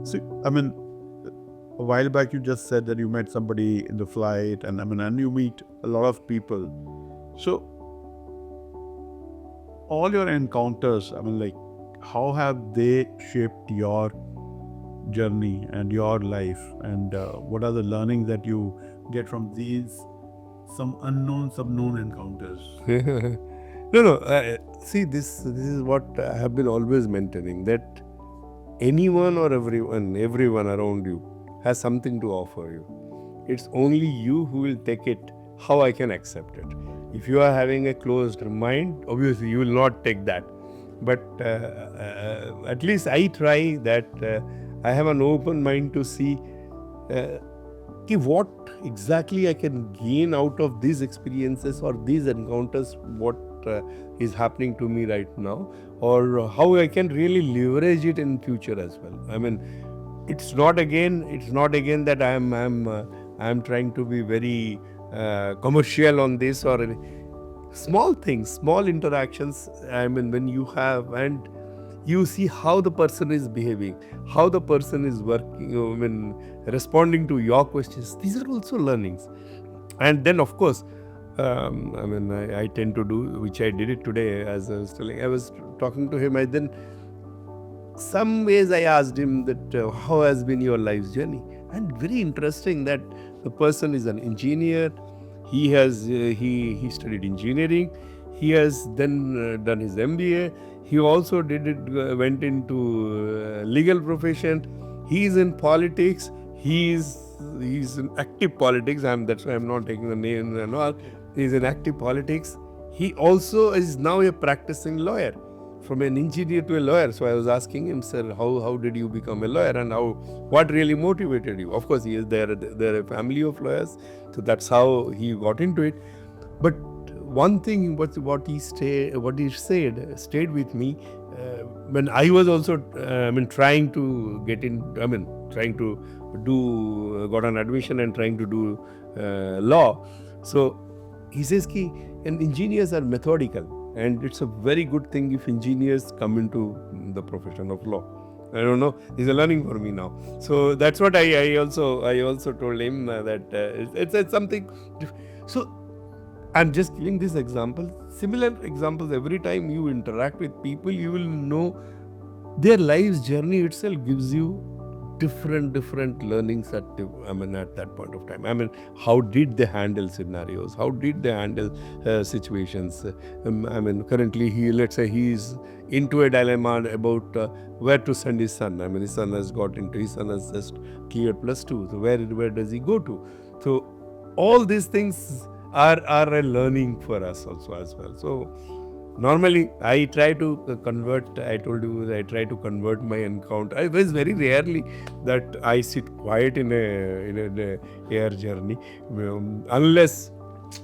See, I mean, a while back you just said that you met somebody in the flight, and and you meet a lot of people. So, all your encounters, like, how have they shaped your journey and your life, and what are the learnings that you get from these some unknown, subknown encounters? No. See, this is what I have been always maintaining, that anyone or everyone around you has something to offer you. It's only you who will take it how I can accept it. If you are having a closed mind, obviously you will not take that. But at least I try that I have an open mind to see what exactly I can gain out of these experiences or these encounters, what is happening to me right now, or how I can really leverage it in future as well. It's not again that I'm trying to be very commercial on this, or small things, small interactions. When you have and you see how the person is behaving, how the person is working, responding to your questions. These are also learnings. And then, of course, I tend to do, which I did it today, as I was talking to him. Some ways I asked him that how has been your life's journey, and very interesting that the person is an engineer. He has he studied engineering. He has then done his MBA. He also went into legal profession. He is in politics. He's in active politics. That's why I'm not taking the name and all. He's in active politics. He also is now a practicing lawyer, from an engineer to a lawyer. So I was asking him, sir, how did you become a lawyer, and what really motivated you? Of course, they're a family of lawyers, so that's how he got into it. But one thing, what he said stayed with me when I was also trying to get in. Trying to got an admission and trying to do law. So he says ki, and engineers are methodical, and it's a very good thing if engineers come into the profession of law. I don't know. It's a learning for me now. So that's what I also told him that it's something. So I'm just giving this example. Similar examples. Every time you interact with people, you will know their life's journey itself gives you different learnings at that point of time. How did they handle scenarios? How did they handle situations? Currently let's say he's into a dilemma about where to send his son. His son has just cleared +2. So where does he go to? So all these things are a learning for us also as well. So normally, I try to convert. I told you I try to convert my encounter. It was very rarely that I sit quiet in a air journey, unless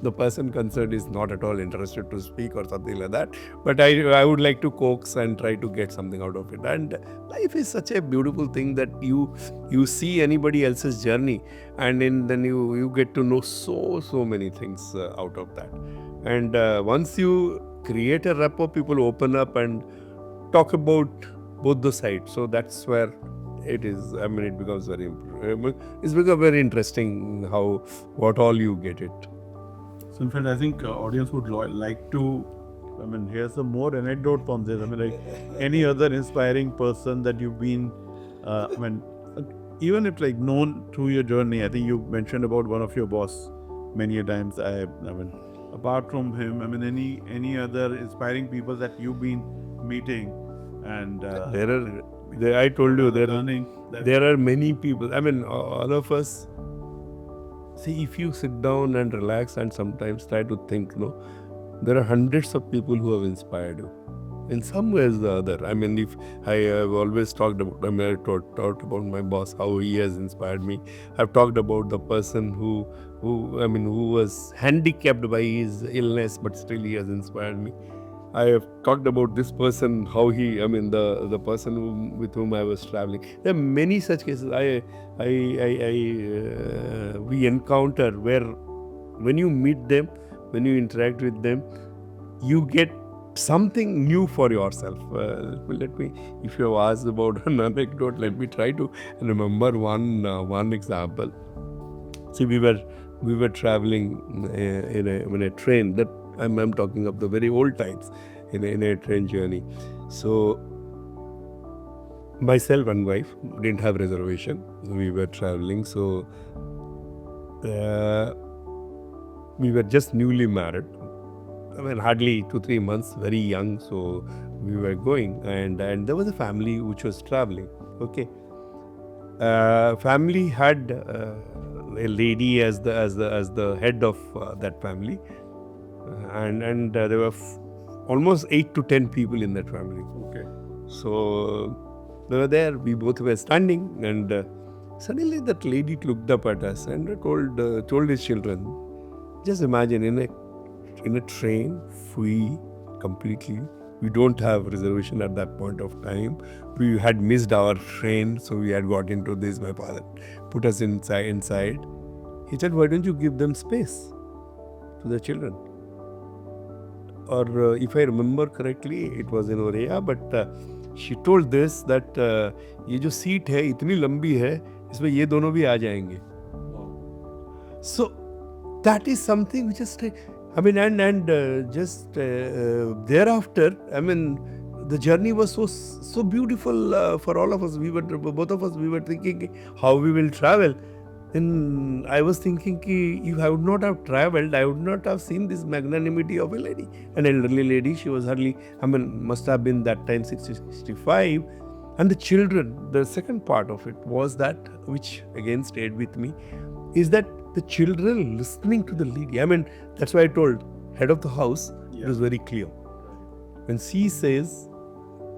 the person concerned is not at all interested to speak or something like that. But I would like to coax and try to get something out of it. And life is such a beautiful thing that you see anybody else's journey, and then you get to know so many things out of that. And once you create a rapport, people open up and talk about both the sides. So that's where it is. It becomes very interesting what all you get it. So in fact, I think audience would like to, hear some more anecdote from this. Like any other inspiring person that you've been, even if like known through your journey. I think you mentioned about one of your boss many a times. Apart from him, any other inspiring people that you've been meeting, and I told you there are many people. All of us. See, if you sit down and relax and sometimes try to think, there are hundreds of people who have inspired you in some ways or the other. If I have always talked about, I talked about my boss, how he has inspired me. I've talked about the person who was handicapped by his illness, but still he has inspired me. I have talked about this person, how he, the person with whom I was traveling. There are many such cases we encounter where when you meet them, when you interact with them, you get something new for yourself. Let me, if you have asked about an anecdote, let me try to remember one example. See, we were traveling in a train. That I'm talking of the very old times, in a train journey. So myself and wife didn't have reservation. We were traveling, so we were just newly married. I mean, hardly 2-3 months, very young. So we were going, and there was a family which was traveling. Okay, family had a lady as the head of that family, and there were almost 8 to 10 people in that family. Okay. So they were there. We both were standing, and suddenly that lady looked up at us and told his children, just imagine, in a train, free completely. We don't have reservation at that point of time. We had missed our train, so we had got into this. My father put us inside. He said, "Why don't you give them space to the children?" Or if I remember correctly, it was in Oreya, but she told this that ये जो seat है इतनी लंबी है, इसमें ये दोनों भी आ जाएंगे. So that is something which is, I mean, and just thereafter, I mean, the journey was so beautiful for all of us. Both of us, we were thinking how we will travel. Then I was thinking, if I would not have traveled, I would not have seen this magnanimity of a lady, an elderly lady. She was hardly, I mean, must have been that time 60-65. And the children, the second part of it was that, which again stayed with me, is that the children listening to the lady. I mean, that's why I told head of the house, it was very clear. When she says,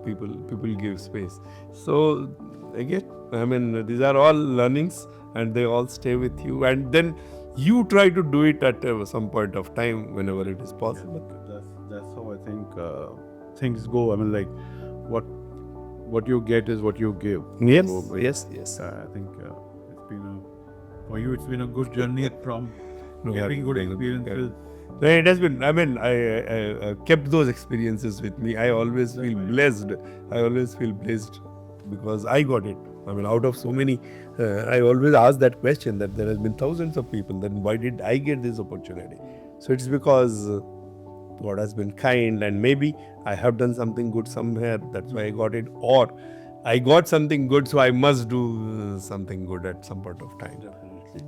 people give space. So again, I mean, these are all learnings, and they all stay with you. And then you try to do it at some point of time, whenever it is possible. That's how I think things go. I mean, like what you get is what you give. Yes, So, yes. I think for you, it's been a good journey from having good experiences. It has been. I mean, I kept those experiences with me. I always feel blessed. Because I got it. I mean, out of so many, I always ask that question, that there has been thousands of people. Then why did I get this opportunity? So it's because God has been kind, and maybe I have done something good somewhere. That's why I got it. Or I got something good, so I must do something good at some point of time. Definitely.